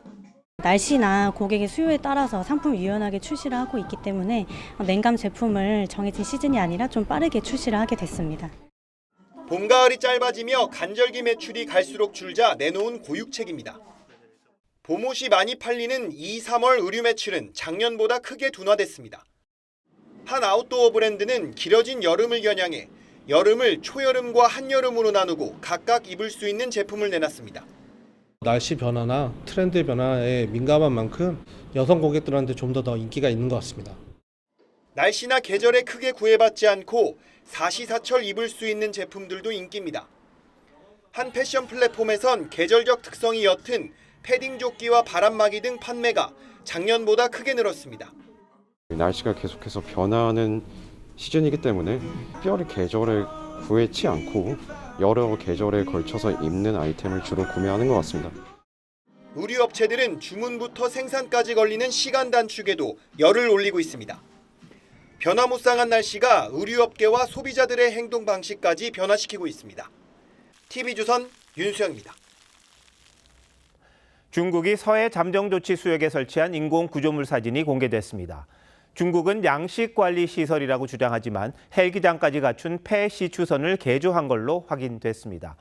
날씨나 고객의 수요에 따라서 상품을 유연하게 출시를 하고 있기 때문에 냉감 제품을 정해진 시즌이 아니라 좀 빠르게 출시를 하게 됐습니다. 봄, 가을이 짧아지며 간절기 매출이 갈수록 줄자 내놓은 고육책입니다. 봄옷이 많이 팔리는 2, 3월 의류 매출은 작년보다 크게 둔화됐습니다. 한 아웃도어 브랜드는 길어진 여름을 겨냥해 여름을 초여름과 한여름으로 나누고 각각 입을 수 있는 제품을 내놨습니다. 날씨 변화나 트렌드 변화에 민감한 만큼 여성 고객들한테 좀 더 인기가 있는 것 같습니다. 날씨나 계절에 크게 구애받지 않고 사시사철 입을 수 있는 제품들도 인기입니다. 한 패션 플랫폼에선 계절적 특성이 옅은 패딩 조끼와 바람막이 등 판매가 작년보다 크게 늘었습니다. 날씨가 계속해서 변하는 시즌이기 때문에 특별히 계절에 구애치 않고 여러 계절에 걸쳐서 입는 아이템을 주로 구매하는 것 같습니다. 의류업체들은 주문부터 생산까지 걸리는 시간 단축에도 열을 올리고 있습니다. 변화무쌍한 날씨가 의류업계와 소비자들의 행동 방식까지 변화시키고 있습니다. TV조선 윤수영입니다. 중국이 서해 잠정조치 수역에 설치한 인공 구조물 사진이 공개됐습니다. 중국은 양식관리시설이라고 주장하지만 헬기장까지 갖춘 폐시추선을 개조한 걸로 확인됐습니다.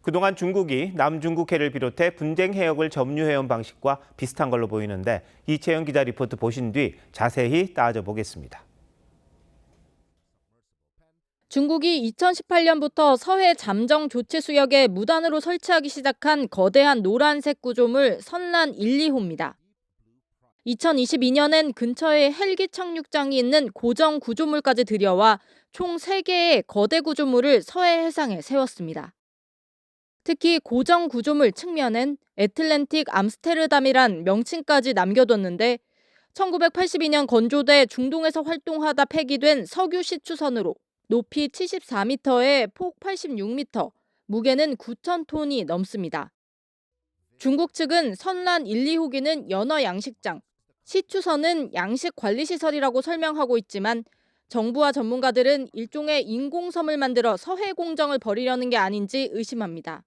그동안 중국이 남중국해를 비롯해 분쟁 해역을 점유해온 방식과 비슷한 걸로 보이는데 이채영 기자 리포트 보신 뒤 자세히 따져보겠습니다. 중국이 2018년부터 서해 잠정 조치 수역에 무단으로 설치하기 시작한 거대한 노란색 구조물 선란 1, 2호입니다. 2022년엔 근처에 헬기 착륙장이 있는 고정 구조물까지 들여와 총 3개의 거대 구조물을 서해 해상에 세웠습니다. 특히 고정 구조물 측면엔 애틀랜틱 암스테르담이란 명칭까지 남겨뒀는데 1982년 건조돼 중동에서 활동하다 폐기된 석유 시추선으로 높이 74m에 폭 86m, 무게는 9,000톤이 넘습니다. 중국 측은 선란 1, 2호기는 연어 양식장, 시추선은 양식관리시설이라고 설명하고 있지만 정부와 전문가들은 일종의 인공섬을 만들어 서해 공정을 벌이려는 게 아닌지 의심합니다.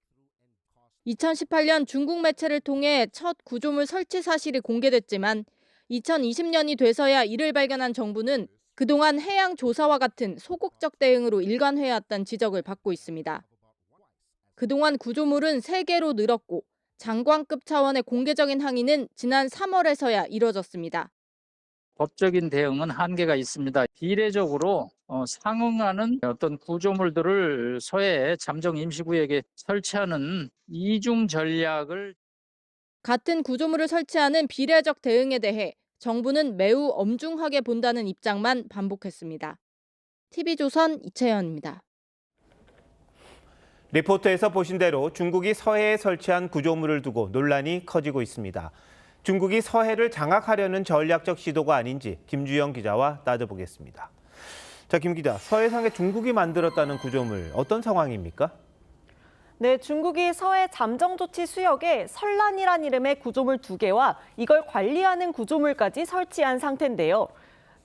2018년 중국 매체를 통해 첫 구조물 설치 사실이 공개됐지만 2020년이 돼서야 이를 발견한 정부는 그동안 해양 조사와 같은 소극적 대응으로 일관해왔다는 지적을 받고 있습니다. 그동안 구조물은 3개로 늘었고 장관급 차원의 공개적인 항의는 지난 3월에서야 이뤄졌습니다. 법적인 대응은 한계가 있습니다. 비례적으로 상응하는 어떤 구조물들을 서해 잠정 임시구역에 설치하는 이중 전략을 같은 구조물을 설치하는 비례적 대응에 대해 정부는 매우 엄중하게 본다는 입장만 반복했습니다. TV조선 이채연입니다. 리포트에서 보신 대로 중국이 서해에 설치한 구조물을 두고 논란이 커지고 있습니다. 중국이 서해를 장악하려는 전략적 시도가 아닌지 김주영 기자와 따져보겠습니다. 자, 김 기자, 서해상에 중국이 만들었다는 구조물 어떤 상황입니까? 네, 중국이 서해 잠정조치 수역에 선란이란 이름의 구조물 2개와 이걸 관리하는 구조물까지 설치한 상태인데요.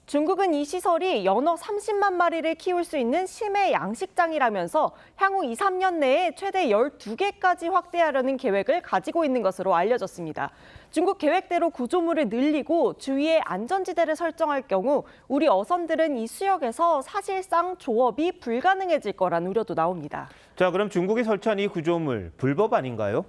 중국은 이 시설이 연어 30만 마리를 키울 수 있는 심해 양식장이라면서 향후 2, 3년 내에 최대 12개까지 확대하려는 계획을 가지고 있는 것으로 알려졌습니다. 중국 계획대로 구조물을 늘리고 주위에 안전지대를 설정할 경우 우리 어선들은 이 수역에서 사실상 조업이 불가능해질 거란 우려도 나옵니다. 자, 그럼 중국이 설치한 이 구조물 불법 아닌가요?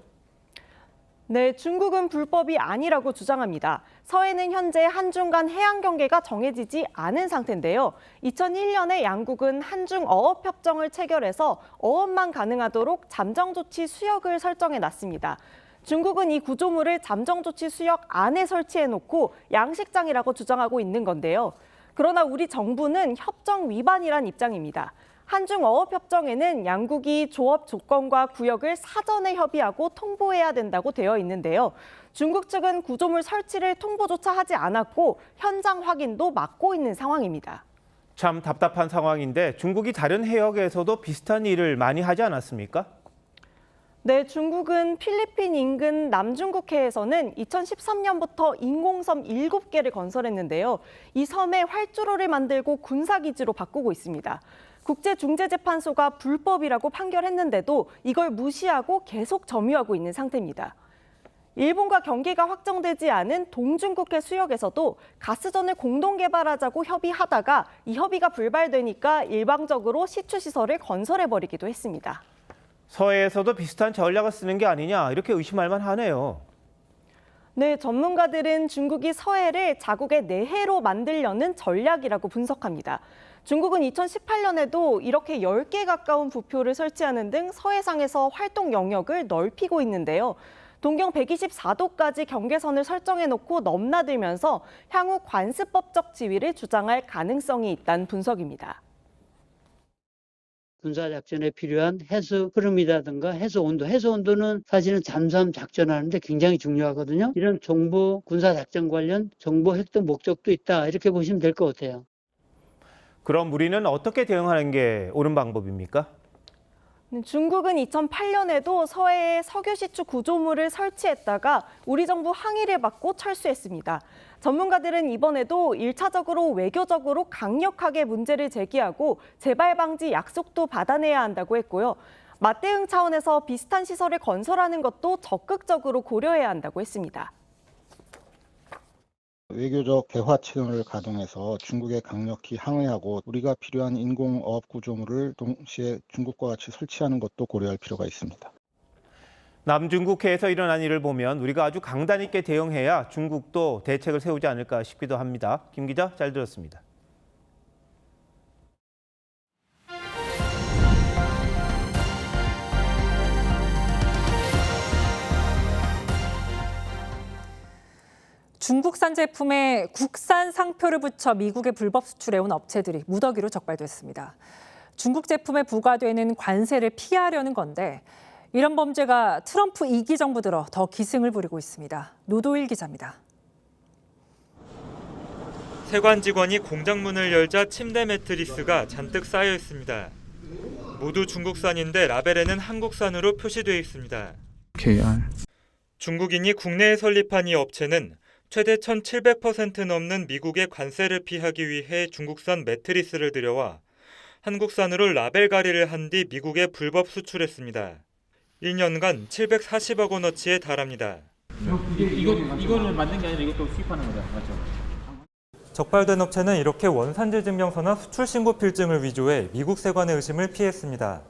네, 중국은 불법이 아니라고 주장합니다. 서해는 현재 한중 간 해양 경계가 정해지지 않은 상태인데요. 2001년에 양국은 한중 어업 협정을 체결해서 어업만 가능하도록 잠정조치 수역을 설정해 놨습니다. 중국은 이 구조물을 잠정조치 수역 안에 설치해놓고 양식장이라고 주장하고 있는 건데요. 그러나 우리 정부는 협정 위반이란 입장입니다. 한중어업협정에는 양국이 조업 조건과 구역을 사전에 협의하고 통보해야 된다고 되어 있는데요. 중국 측은 구조물 설치를 통보조차 하지 않았고 현장 확인도 막고 있는 상황입니다. 참 답답한 상황인데 중국이 다른 해역에서도 비슷한 일을 많이 하지 않았습니까? 네, 중국은 필리핀 인근 남중국해에서는 2013년부터 인공섬 7개를 건설했는데요. 이 섬에 활주로를 만들고 군사기지로 바꾸고 있습니다. 국제중재재판소가 불법이라고 판결했는데도 이걸 무시하고 계속 점유하고 있는 상태입니다. 일본과 경계가 확정되지 않은 동중국해 수역에서도 가스전을 공동 개발하자고 협의하다가 이 협의가 불발되니까 일방적으로 시추시설을 건설해버리기도 했습니다. 서해에서도 비슷한 전략을 쓰는 게 아니냐 이렇게 의심할 만하네요. 네, 전문가들은 중국이 서해를 자국의 내해로 만들려는 전략이라고 분석합니다. 중국은 2018년에도 이렇게 10개 가까운 부표를 설치하는 등 서해상에서 활동 영역을 넓히고 있는데요. 동경 124도까지 경계선을 설정해놓고 넘나들면서 향후 관습법적 지위를 주장할 가능성이 있다는 분석입니다. 군사작전에 필요한 해수 흐름이라든가 해수 온도는 사실은 잠수함 작전하는데 굉장히 중요하거든요. 이런 정보, 군사작전 관련 정보 획득 목적도 있다 이렇게 보시면 될 것 같아요. 그럼 우리는 어떻게 대응하는 게 옳은 방법입니까? 중국은 2008년에도 서해에 석유시추 구조물을 설치했다가 우리 정부 항의를 받고 철수했습니다. 전문가들은 이번에도 1차적으로 외교적으로 강력하게 문제를 제기하고 재발 방지 약속도 받아내야 한다고 했고요. 맞대응 차원에서 비슷한 시설을 건설하는 것도 적극적으로 고려해야 한다고 했습니다. 외교적 대화 채널을 가동해서 중국에 강력히 항의하고 우리가 필요한 인공어업 구조물을 동시에 중국과 같이 설치하는 것도 고려할 필요가 있습니다. 남중국해에서 일어난 일을 보면 우리가 아주 강단 있게 대응해야 중국도 대책을 세우지 않을까 싶기도 합니다. 김 기자, 잘 들었습니다. 중국산 제품에 국산 상표를 붙여 미국에 불법 수출해온 업체들이 무더기로 적발됐습니다. 중국 제품에 부과되는 관세를 피하려는 건데 이런 범죄가 트럼프 2기 정부 들어 더 기승을 부리고 있습니다. 노도일 기자입니다. 세관 직원이 공장 문을 열자 침대 매트리스가 잔뜩 쌓여 있습니다. 모두 중국산인데 라벨에는 한국산으로 표시되어 있습니다. 중국인이 국내에 설립한 이 업체는 최대 1,700% 넘는 미국의 관세를 피하기 위해 중국산 매트리스를 들여와 한국산으로 라벨 가리를 한 뒤 미국에 불법 수출했습니다. 1년간 740억 원어치에 달합니다. 이거는 만든 게 아니라 이것도 수입하는 거죠, 맞죠? 적발된 업체는 이렇게 원산지 증명서나 수출 신고 필증을 위조해 미국 세관의 의심을 피했습니다.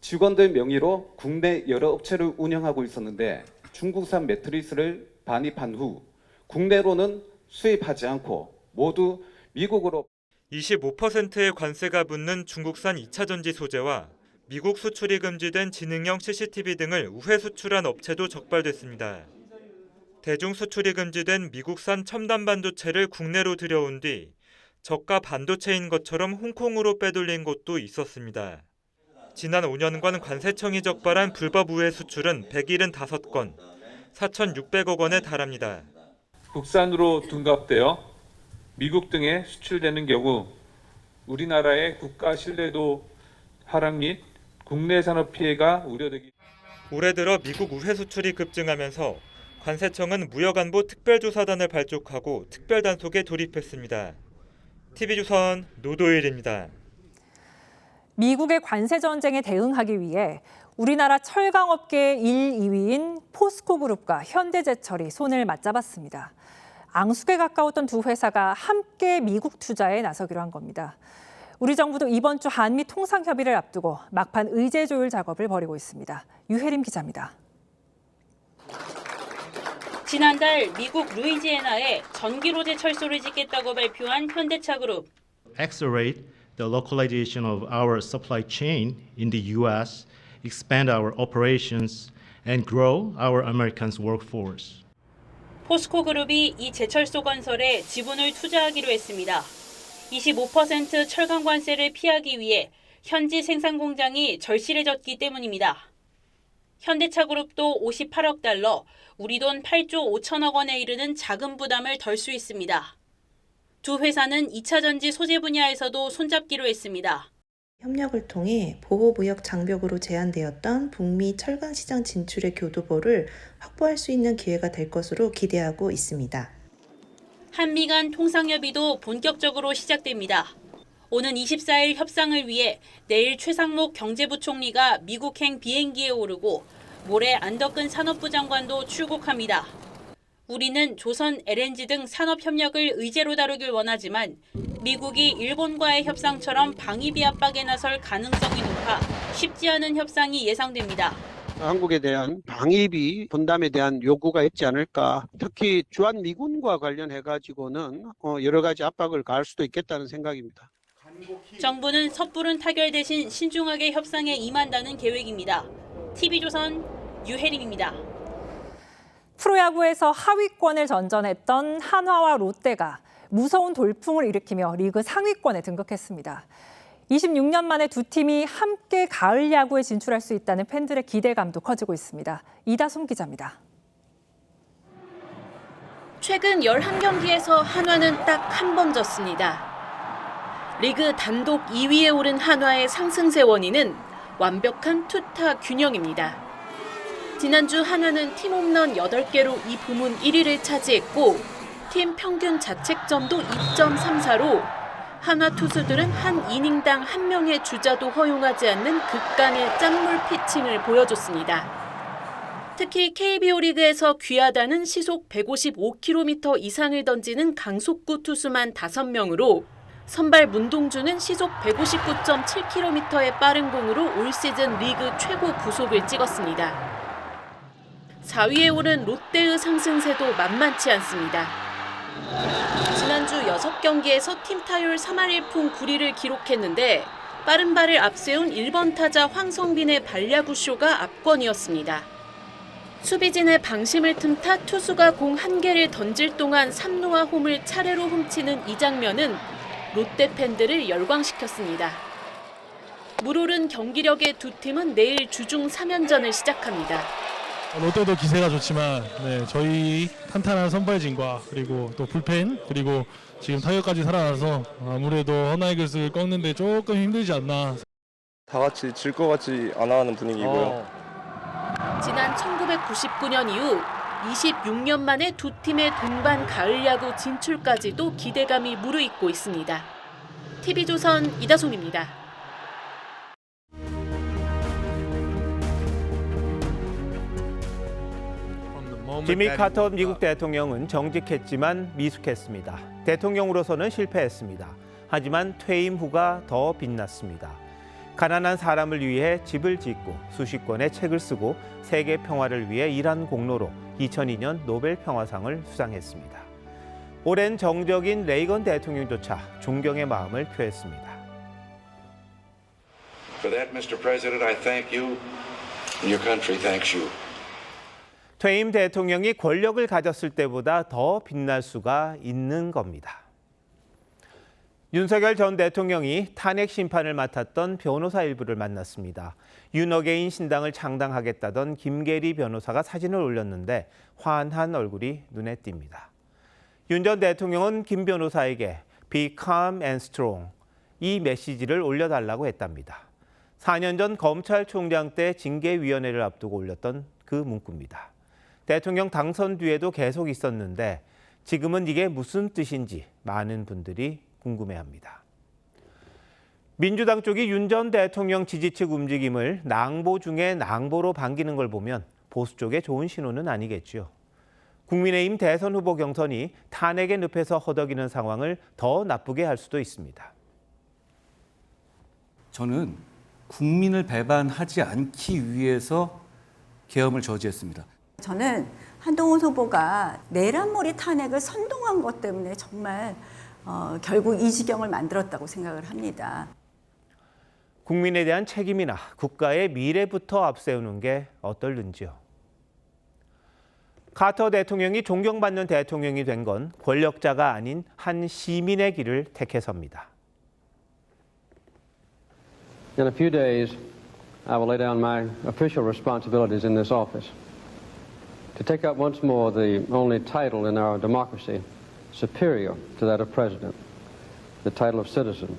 직원들 명의로 국내 여러 업체를 운영하고 있었는데 중국산 매트리스를 반입한 후 국내로는 수입하지 않고 모두 미국으로 25%의 관세가 붙는 중국산 2차 전지 소재와 미국 수출이 금지된 지능형 CCTV 등을 우회 수출한 업체도 적발됐습니다. 대중 수출이 금지된 미국산 첨단 반도체를 국내로 들여온 뒤 저가 반도체인 것처럼 홍콩으로 빼돌린 곳도 있었습니다. 지난 5년간 관세청이 적발한 불법 우회 수출은 175건, 4,600억 원에 달합니다. 국산으로 둔갑되어 미국 등에 수출되는 경우 우리나라의 국가 신뢰도 하락 및 국내 산업 피해가 우려되기. 올해 들어 미국 우회 수출이 급증하면서 관세청은 무역안보 특별조사단을 발족하고 특별단속에 돌입했습니다. TV조선 노도일입니다. 미국의 관세 전쟁에 대응하기 위해 우리나라 철강업계 1, 2위인 포스코그룹과 현대제철이 손을 맞잡았습니다. 앙숙에 가까웠던 두 회사가 함께 미국 투자에 나서기로 한 겁니다. 우리 정부도 이번 주 한미 통상협의를 앞두고 막판 의제 조율 작업을 벌이고 있습니다. 유혜림 기자입니다. 지난달 미국 루이지애나에 전기로제 철소를 짓겠다고 발표한 현대차그룹. Accelerate the localization of our supply chain in the U.S., expand our operations, and grow our American workforce. 포스코그룹이 이 제철소 건설에 지분을 투자하기로 했습니다. 25% 철강 관세를 피하기 위해 현지 생산 공장이 절실해졌기 때문입니다. 현대차그룹도 58억 달러, 우리 돈 8조 5천억 원에 이르는 자금 부담을 덜 수 있습니다. 두 회사는 2차 전지 소재 분야에서도 손잡기로 했습니다. 협력을 통해 보호무역 장벽으로 제한되었던 북미 철강 시장 진출의 교두보를 확보할 수 있는 기회가 될 것으로 기대하고 있습니다. 한미 간 통상협의도 본격적으로 시작됩니다. 오는 24일 협상을 위해 내일 최상목 경제부총리가 미국행 비행기에 오르고 모레 안덕근 산업부 장관도 출국합니다. 우리는 조선, LNG 등 산업협력을 의제로 다루길 원하지만 미국이 일본과의 협상처럼 방위비 압박에 나설 가능성이 높아 쉽지 않은 협상이 예상됩니다. 한국에 대한 방위비 분담에 대한 요구가 있지 않을까. 특히 주한미군과 관련해가지고는 여러 가지 압박을 가할 수도 있겠다는 생각입니다. 정부는 섣부른 타결 대신 신중하게 협상에 임한다는 계획입니다. TV조선 유혜림입니다. 프로야구에서 하위권을 전전했던 한화와 롯데가 무서운 돌풍을 일으키며 리그 상위권에 등극했습니다. 26년 만에 두 팀이 함께 가을 야구에 진출할 수 있다는 팬들의 기대감도 커지고 있습니다. 이다솜 기자입니다. 최근 11경기에서 한화는 딱 한 번 졌습니다. 리그 단독 2위에 오른 한화의 상승세 원인은 완벽한 투타 균형입니다. 지난주 한화는 팀 홈런 8개로 이 부문 1위를 차지했고 팀 평균 자책점도 2.34로 한화 투수들은 한 이닝당 한 명의 주자도 허용하지 않는 극강의 짠물 피칭을 보여줬습니다. 특히 KBO 리그에서 귀하다는 시속 155km 이상을 던지는 강속구 투수만 5명으로 선발 문동주는 시속 159.7km의 빠른 공으로 올 시즌 리그 최고 구속을 찍었습니다. 4위에 오른 롯데의 상승세도 만만치 않습니다. 지난주 6경기에서 팀 타율 3할 1푼 9리를 기록했는데 빠른 발을 앞세운 1번 타자 황성빈의 발야구쇼가 압권이었습니다. 수비진의 방심을 틈타 투수가 공 1개를 던질 동안 3루와 홈을 차례로 훔치는 이 장면은 롯데 팬들을 열광시켰습니다. 물오른 경기력의 두 팀은 내일 주중 3연전을 시작합니다. 롯데도 기세가 좋지만 저희 탄탄한 선발진과 그리고 또 불펜 그리고 지금 타격까지 살아나서 아무래도 허나이글스를 꺾는데 조금 힘들지 않나. 다 같이 질 것 같지 않아 하는 분위기고요. 지난 1999년 이후 26년 만에 두 팀의 동반 가을 야구 진출까지도 기대감이 무르익고 있습니다. TV조선 이다솜입니다. 지미 카터 미국 대통령은 정직했지만 미숙했습니다. 대통령으로서는 실패했습니다. 하지만 퇴임 후가 더 빛났습니다. 가난한 사람을 위해 집을 짓고 수십 권의 책을 쓰고 세계 평화를 위해 일한 공로로 2002년 노벨 평화상을 수상했습니다. 오랜 정적인 레이건 대통령조차 존경의 마음을 표했습니다. For that, Mr. President, I thank you and your country thanks you. 퇴임 대통령이 권력을 가졌을 때보다 더 빛날 수가 있는 겁니다. 윤석열 전 대통령이 탄핵 심판을 맡았던 변호사 일부를 만났습니다. 윤어게인 신당을 창당하겠다던 김계리 변호사가 사진을 올렸는데 환한 얼굴이 눈에 띕니다. 윤 전 대통령은 김 변호사에게 Be calm and strong 이 메시지를 올려달라고 했답니다. 4년 전 검찰총장 때 징계위원회를 앞두고 올렸던 그 문구입니다. 대통령 당선 뒤에도 계속 있었는데 지금은 이게 무슨 뜻인지 많은 분들이 궁금해합니다. 민주당 쪽이 윤 전 대통령 지지 측 움직임을 낭보 중에 낭보로 반기는 걸 보면 보수 쪽에 좋은 신호는 아니겠죠. 국민의힘 대선 후보 경선이 탄핵의 늪에서 허덕이는 상황을 더 나쁘게 할 수도 있습니다. 저는 국민을 배반하지 않기 위해서 계엄을 저지했습니다. 저는 한동훈 후보가 내란몰이 탄핵을 선동한 것 때문에 정말 결국 이 지경을 만들었다고 생각을 합니다. 국민에 대한 책임이나 국가의 미래부터 앞세우는 게 어떨는지요. 카터 대통령이 존경받는 대통령이 된 건 권력자가 아닌 한 시민의 길을 택해서입니다. In a few days, I will lay down my official responsibilities in this office to take up once more the only title in our democracy superior to that of president, the title of citizen.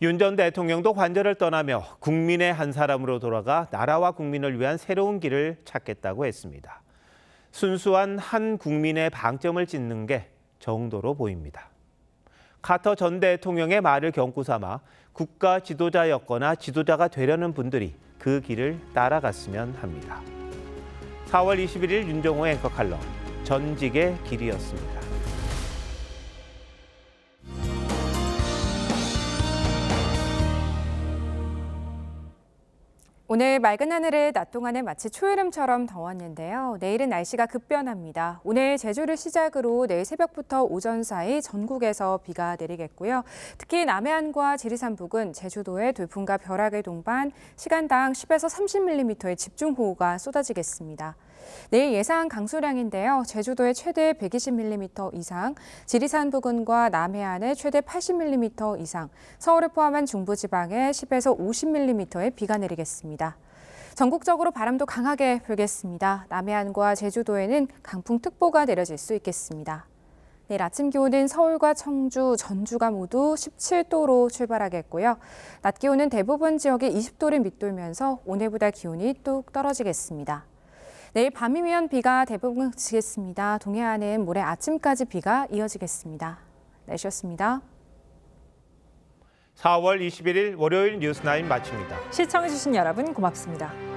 윤 전 대통령도 관저를 떠나며 국민의 한 사람으로 돌아가 나라와 국민을 위한 새로운 길을 찾겠다고 했습니다. 순수한 한 국민의 방점을 찍는 게 정도로 보입니다. 카터 전 대통령의 말을 경구 삼아 국가 지도자였거나 지도자가 되려는 분들이 그 길을 따라갔으면 합니다. 4월 21일 윤정호 앵커 칼럼, 전직의 길이었습니다. 오늘 맑은 하늘에 낮 동안에 마치 초여름처럼 더웠는데요. 내일은 날씨가 급변합니다. 오늘 제주를 시작으로 내일 새벽부터 오전 사이 전국에서 비가 내리겠고요. 특히 남해안과 지리산 부근, 제주도에 돌풍과 벼락을 동반 시간당 10에서 30mm의 집중호우가 쏟아지겠습니다. 내일 예상 강수량인데요. 제주도에 최대 120mm 이상, 지리산 부근과 남해안에 최대 80mm 이상, 서울을 포함한 중부지방에 10에서 50mm의 비가 내리겠습니다. 전국적으로 바람도 강하게 불겠습니다. 남해안과 제주도에는 강풍특보가 내려질 수 있겠습니다. 내일 아침 기온은 서울과 청주, 전주가 모두 17도로 출발하겠고요. 낮 기온은 대부분 지역에 20도를 밑돌면서 오늘보다 기온이 뚝 떨어지겠습니다. 내일 밤이면 비가 대부분 그치겠습니다. 동해안은 모레 아침까지 비가 이어지겠습니다. 날씨였습니다. 4월 21일 월요일 뉴스9 마칩니다. 시청해주신 여러분 고맙습니다.